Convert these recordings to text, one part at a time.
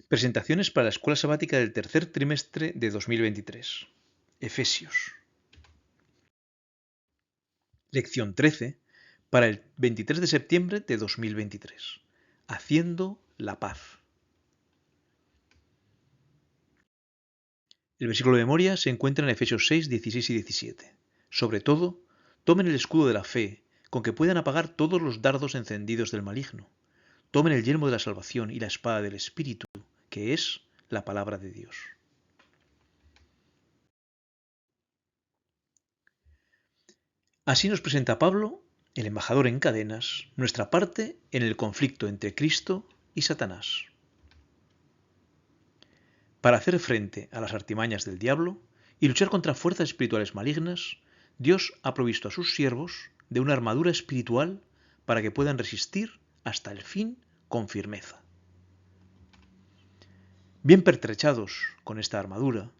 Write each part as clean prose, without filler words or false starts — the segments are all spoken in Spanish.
Presentaciones para la escuela sabática del tercer trimestre de 2023. Efesios. Lección 13 para el 23 de septiembre de 2023. Haciendo la paz. El versículo de memoria se encuentra en Efesios 6, 16 y 17. Sobre todo, tomen el escudo de la fe, con que puedan apagar todos los dardos encendidos del maligno. Tomen el yelmo de la salvación y la espada del Espíritu, que es la palabra de Dios. Así nos presenta Pablo, el embajador en cadenas, nuestra parte en el conflicto entre Cristo y Satanás. Para hacer frente a las artimañas del diablo y luchar contra fuerzas espirituales malignas, Dios ha provisto a sus siervos de una armadura espiritual para que puedan resistir hasta el fin con firmeza. Bien pertrechados con esta armadura,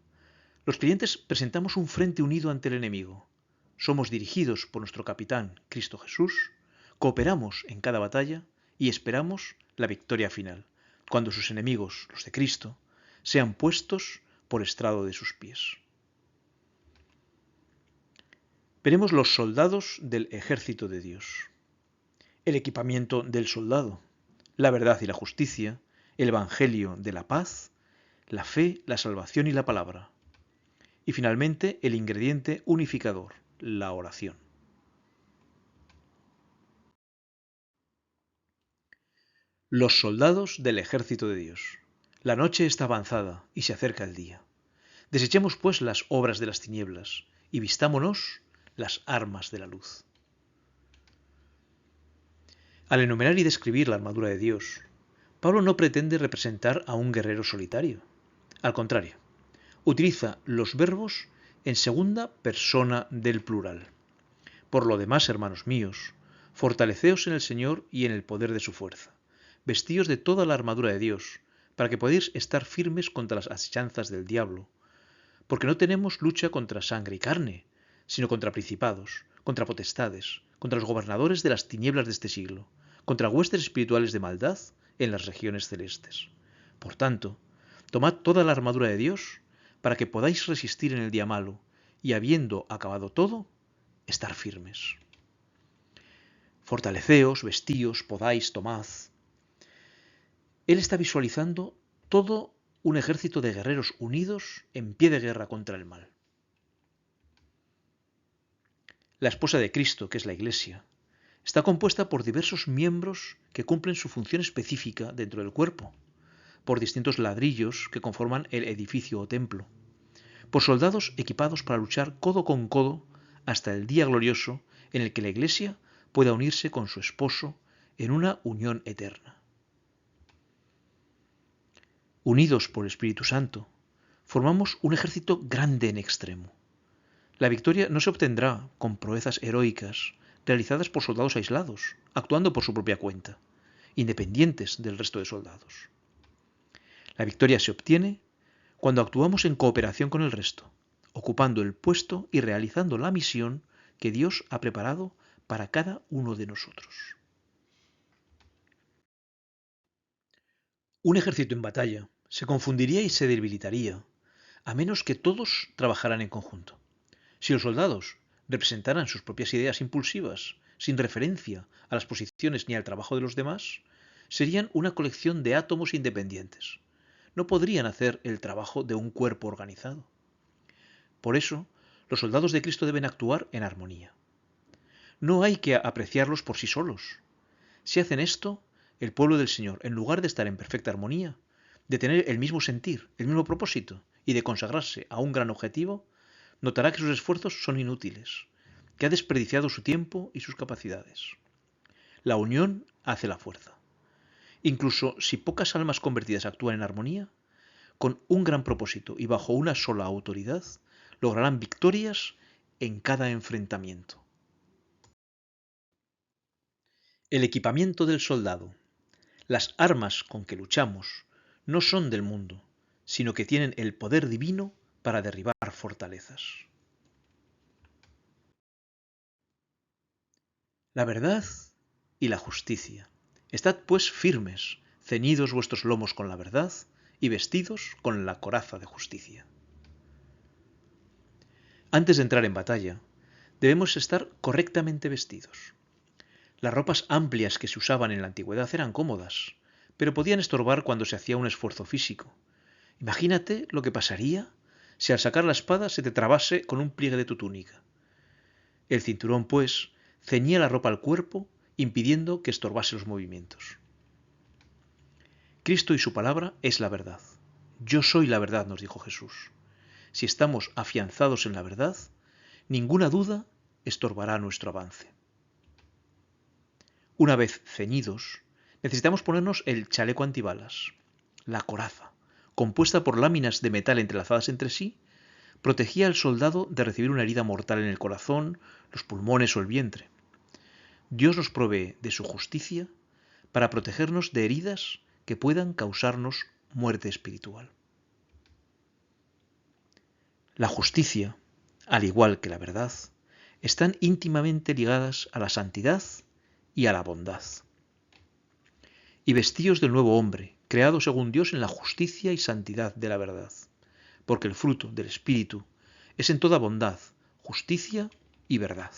los creyentes presentamos un frente unido ante el enemigo. Somos dirigidos por nuestro capitán, Cristo Jesús, cooperamos en cada batalla y esperamos la victoria final, cuando sus enemigos, los de Cristo, sean puestos por estrado de sus pies. Veremos los soldados del ejército de Dios. El equipamiento del soldado, la verdad y la justicia, el evangelio de la paz, la fe, la salvación y la palabra. Y finalmente el ingrediente unificador, la oración. Los soldados del ejército de Dios. La noche está avanzada y se acerca el día. Desechemos pues las obras de las tinieblas y vistámonos las armas de la luz. Al enumerar y describir la armadura de Dios, Pablo no pretende representar a un guerrero solitario. Al contrario, utiliza los verbos en segunda persona del plural. Por lo demás, hermanos míos, fortaleceos en el Señor y en el poder de su fuerza. Vestíos de toda la armadura de Dios, para que podáis estar firmes contra las asechanzas del diablo, porque no tenemos lucha contra sangre y carne, sino contra principados, contra potestades, contra los gobernadores de las tinieblas de este siglo, contra huestes espirituales de maldad en las regiones celestes. Por tanto, tomad toda la armadura de Dios, para que podáis resistir en el día malo, y habiendo acabado todo, estar firmes. Fortaleceos, vestíos, podáis, tomad. Él está visualizando todo un ejército de guerreros unidos en pie de guerra contra el mal. La esposa de Cristo, que es la Iglesia, está compuesta por diversos miembros que cumplen su función específica dentro del cuerpo, por distintos ladrillos que conforman el edificio o templo, por soldados equipados para luchar codo con codo hasta el día glorioso en el que la Iglesia pueda unirse con su esposo en una unión eterna. Unidos por el Espíritu Santo, formamos un ejército grande en extremo. La victoria no se obtendrá con proezas heroicas realizadas por soldados aislados, actuando por su propia cuenta, independientes del resto de soldados. La victoria se obtiene cuando actuamos en cooperación con el resto, ocupando el puesto y realizando la misión que Dios ha preparado para cada uno de nosotros. Un ejército en batalla se confundiría y se debilitaría, a menos que todos trabajaran en conjunto. Si los soldados representaran sus propias ideas impulsivas, sin referencia a las posiciones ni al trabajo de los demás, serían una colección de átomos independientes. No podrían hacer el trabajo de un cuerpo organizado. Por eso, los soldados de Cristo deben actuar en armonía. No hay que apreciarlos por sí solos. Si hacen esto, el pueblo del Señor, en lugar de estar en perfecta armonía, de tener el mismo sentir, el mismo propósito y de consagrarse a un gran objetivo, notará que sus esfuerzos son inútiles, que ha desperdiciado su tiempo y sus capacidades. La unión hace la fuerza. Incluso si pocas almas convertidas actúan en armonía, con un gran propósito y bajo una sola autoridad, lograrán victorias en cada enfrentamiento. El equipamiento del soldado. Las armas con que luchamos no son del mundo, sino que tienen el poder divino para derribar fortalezas. La verdad y la justicia. Estad pues firmes, ceñidos vuestros lomos con la verdad y vestidos con la coraza de justicia. Antes de entrar en batalla, debemos estar correctamente vestidos. Las ropas amplias que se usaban en la antigüedad eran cómodas, pero podían estorbar cuando se hacía un esfuerzo físico. Imagínate lo que pasaría si al sacar la espada se te trabase con un pliegue de tu túnica. El cinturón, pues, ceñía la ropa al cuerpo, impidiendo que estorbase los movimientos. Cristo y su palabra es la verdad. Yo soy la verdad, nos dijo Jesús. Si estamos afianzados en la verdad, ninguna duda estorbará nuestro avance. Una vez ceñidos, necesitamos ponernos el chaleco antibalas, la coraza, compuesta por láminas de metal entrelazadas entre sí, protegía al soldado de recibir una herida mortal en el corazón, los pulmones o el vientre. Dios nos provee de su justicia para protegernos de heridas que puedan causarnos muerte espiritual. La justicia, al igual que la verdad, están íntimamente ligadas a la santidad y a la bondad. Y vestíos del nuevo hombre, creado según Dios en la justicia y santidad de la verdad, porque el fruto del Espíritu es en toda bondad, justicia y verdad.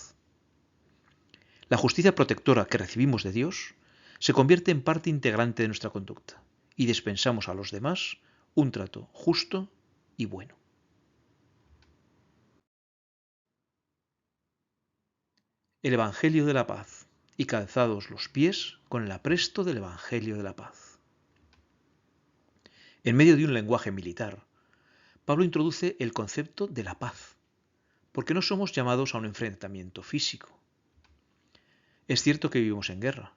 La justicia protectora que recibimos de Dios se convierte en parte integrante de nuestra conducta y dispensamos a los demás un trato justo y bueno. El Evangelio de la paz, y calzados los pies con el apresto del Evangelio de la paz. En medio de un lenguaje militar, Pablo introduce el concepto de la paz, porque no somos llamados a un enfrentamiento físico. Es cierto que vivimos en guerra,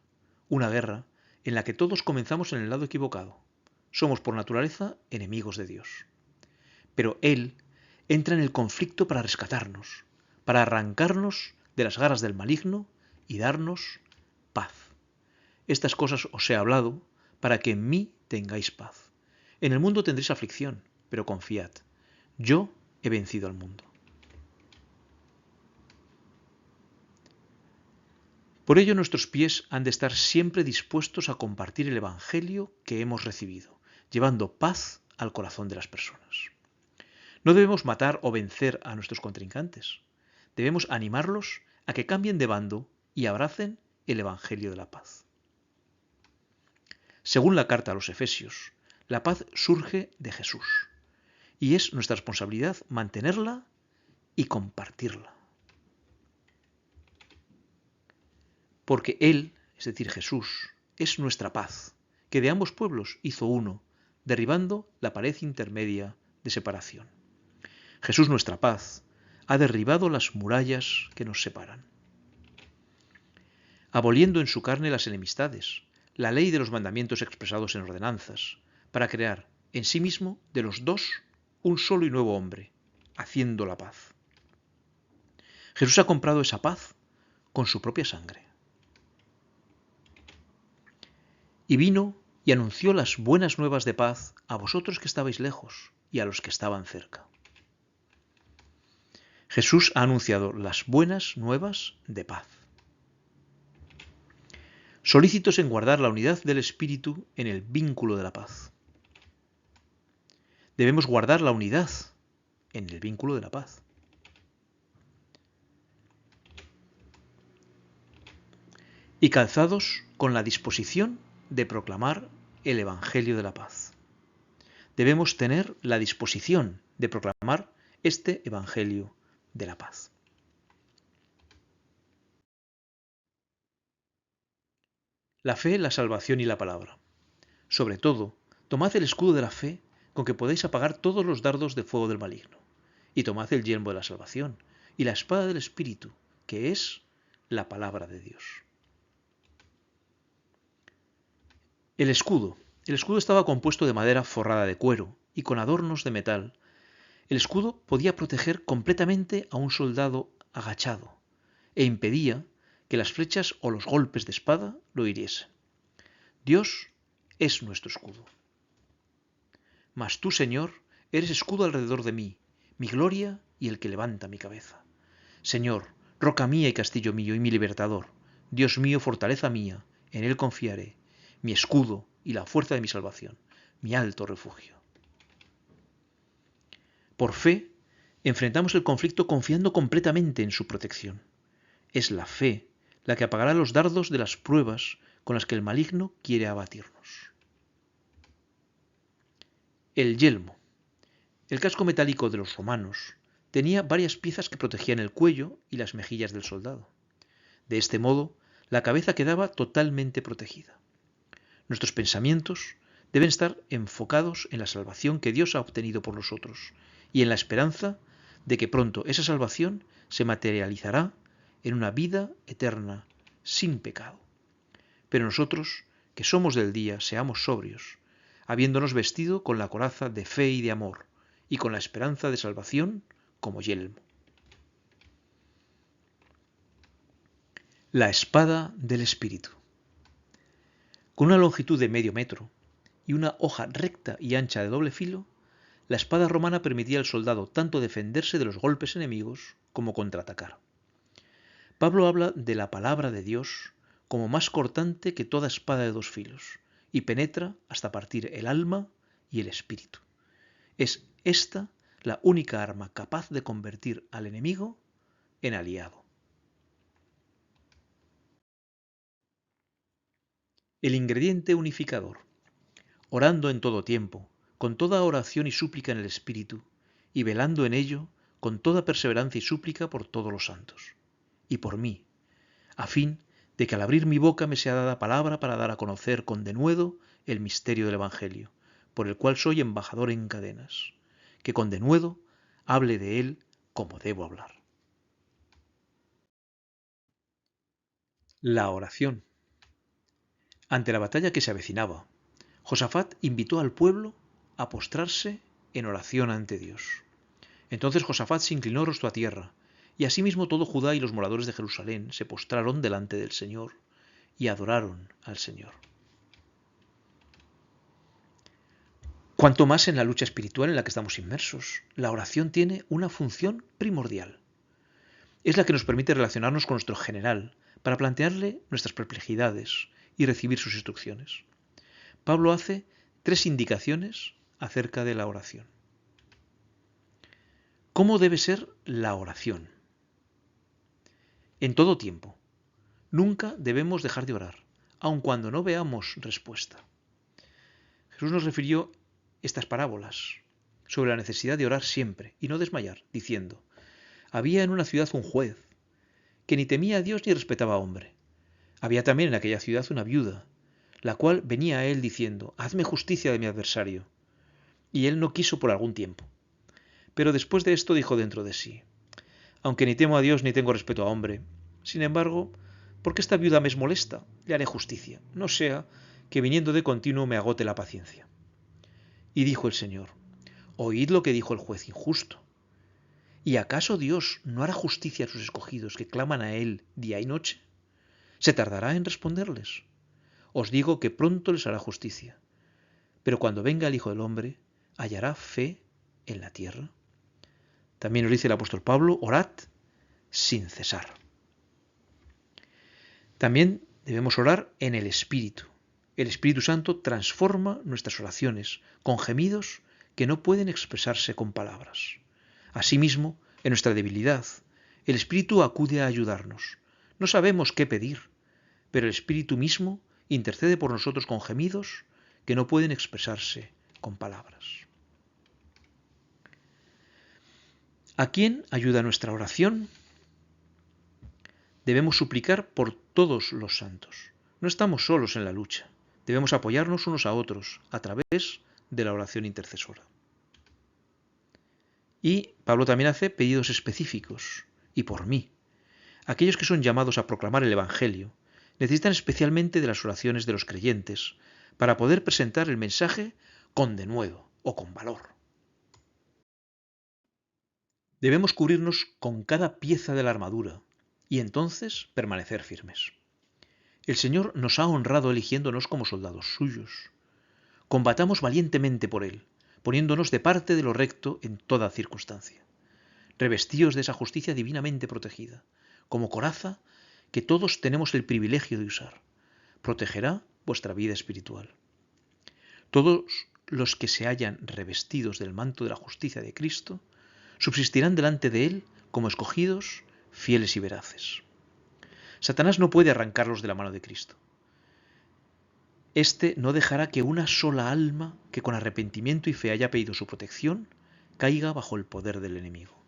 una guerra en la que todos comenzamos en el lado equivocado. Somos por naturaleza enemigos de Dios. Pero Él entra en el conflicto para rescatarnos, para arrancarnos de las garras del maligno y darnos paz. Estas cosas os he hablado para que en mí tengáis paz. En el mundo tendréis aflicción, pero confiad, yo he vencido al mundo. Por ello nuestros pies han de estar siempre dispuestos a compartir el Evangelio que hemos recibido, llevando paz al corazón de las personas. No debemos matar o vencer a nuestros contrincantes. Debemos animarlos a que cambien de bando y abracen el Evangelio de la paz. Según la carta a los Efesios, la paz surge de Jesús y es nuestra responsabilidad mantenerla y compartirla. Porque Él, es decir, Jesús, es nuestra paz, que de ambos pueblos hizo uno, derribando la pared intermedia de separación. Jesús, nuestra paz, ha derribado las murallas que nos separan, aboliendo en su carne las enemistades, la ley de los mandamientos expresados en ordenanzas, para crear en sí mismo de los dos un solo y nuevo hombre, haciendo la paz. Jesús ha comprado esa paz con su propia sangre. Y vino y anunció las buenas nuevas de paz a vosotros que estabais lejos y a los que estaban cerca. Jesús ha anunciado las buenas nuevas de paz. Solícitos en guardar la unidad del Espíritu en el vínculo de la paz. Debemos guardar la unidad en el vínculo de la paz. Y calzados con la disposición de proclamar el Evangelio de la paz. Debemos tener la disposición de proclamar este Evangelio de la paz. La fe, la salvación y la palabra. Sobre todo, tomad el escudo de la fe con que podéis apagar todos los dardos de fuego del maligno, y tomad el yelmo de la salvación y la espada del Espíritu, que es la palabra de Dios. El escudo. El escudo estaba compuesto de madera forrada de cuero y con adornos de metal. El escudo podía proteger completamente a un soldado agachado e impedía que las flechas o los golpes de espada lo hiriesen. Dios es nuestro escudo. Mas tú, Señor, eres escudo alrededor de mí, mi gloria y el que levanta mi cabeza. Señor, roca mía y castillo mío y mi libertador, Dios mío, fortaleza mía, en él confiaré, mi escudo y la fuerza de mi salvación. mi alto refugio. Por fe, enfrentamos el conflicto confiando completamente en su protección. Es la fe la que apagará los dardos de las pruebas con las que el maligno quiere abatirnos. El yelmo. El casco metálico de los romanos tenía varias piezas que protegían el cuello y las mejillas del soldado. De este modo, la cabeza quedaba totalmente protegida. Nuestros pensamientos deben estar enfocados en la salvación que Dios ha obtenido por nosotros y en la esperanza de que pronto esa salvación se materializará en una vida eterna sin pecado. Pero nosotros, que somos del día, seamos sobrios, habiéndonos vestido con la coraza de fe y de amor, y con la esperanza de salvación como yelmo. La espada del Espíritu. Con una longitud de medio metro y una hoja recta y ancha de doble filo, la espada romana permitía al soldado tanto defenderse de los golpes enemigos como contraatacar. Pablo habla de la palabra de Dios como más cortante que toda espada de dos filos y penetra hasta partir el alma y el espíritu. Es esta la única arma capaz de convertir al enemigo en aliado. El ingrediente unificador. Orando en todo tiempo, con toda oración y súplica en el Espíritu, y velando en ello con toda perseverancia y súplica por todos los santos, y por mí, a fin de que al abrir mi boca me sea dada palabra para dar a conocer con denuedo el misterio del Evangelio, por el cual soy embajador en cadenas, que con denuedo hable de él como debo hablar. La oración. Ante la batalla que se avecinaba, Josafat invitó al pueblo a postrarse en oración ante Dios. Entonces Josafat se inclinó rostro a tierra, y asimismo todo Judá y los moradores de Jerusalén se postraron delante del Señor y adoraron al Señor. Cuanto más en la lucha espiritual en la que estamos inmersos, la oración tiene una función primordial. Es la que nos permite relacionarnos con nuestro general para plantearle nuestras perplejidades y recibir sus instrucciones. Pablo hace 3 indicaciones acerca de la oración. ¿Cómo debe ser la oración? En todo tiempo. Nunca debemos dejar de orar, aun cuando no veamos respuesta. Jesús nos refirió estas parábolas sobre la necesidad de orar siempre y no desmayar, diciendo: había en una ciudad un juez que ni temía a Dios ni respetaba a hombre. Había también en aquella ciudad una viuda, la cual venía a él diciendo: hazme justicia de mi adversario. Y él no quiso por algún tiempo. Pero después de esto dijo dentro de sí: aunque ni temo a Dios ni tengo respeto a hombre, sin embargo, porque esta viuda me es molesta, le haré justicia, no sea que viniendo de continuo me agote la paciencia. Y dijo el Señor: oíd lo que dijo el juez injusto. ¿Y acaso Dios no hará justicia a sus escogidos que claman a Él día y noche? ¿Se tardará en responderles? Os digo que pronto les hará justicia. Pero cuando venga el Hijo del Hombre, ¿hallará fe en la tierra? También nos dice el apóstol Pablo: orad sin cesar. También debemos orar en el Espíritu. El Espíritu Santo transforma nuestras oraciones con gemidos que no pueden expresarse con palabras. Asimismo, en nuestra debilidad, el Espíritu acude a ayudarnos. No sabemos qué pedir, pero el Espíritu mismo intercede por nosotros con gemidos que no pueden expresarse con palabras. ¿A quién ayuda nuestra oración? Debemos suplicar por todos los santos. No estamos solos en la lucha. Debemos apoyarnos unos a otros a través de la oración intercesora. Y Pablo también hace pedidos específicos, y por mí. Aquellos que son llamados a proclamar el Evangelio necesitan especialmente de las oraciones de los creyentes para poder presentar el mensaje con denuedo o con valor. Debemos cubrirnos con cada pieza de la armadura y entonces permanecer firmes. El Señor nos ha honrado eligiéndonos como soldados suyos. Combatamos valientemente por Él, poniéndonos de parte de lo recto en toda circunstancia. Revestíos de esa justicia divinamente protegida, como coraza que todos tenemos el privilegio de usar. Protegerá vuestra vida espiritual. Todos los que se hayan revestidos del manto de la justicia de Cristo subsistirán delante de Él como escogidos, fieles y veraces. Satanás no puede arrancarlos de la mano de Cristo. Este no dejará que una sola alma que con arrepentimiento y fe haya pedido su protección caiga bajo el poder del enemigo.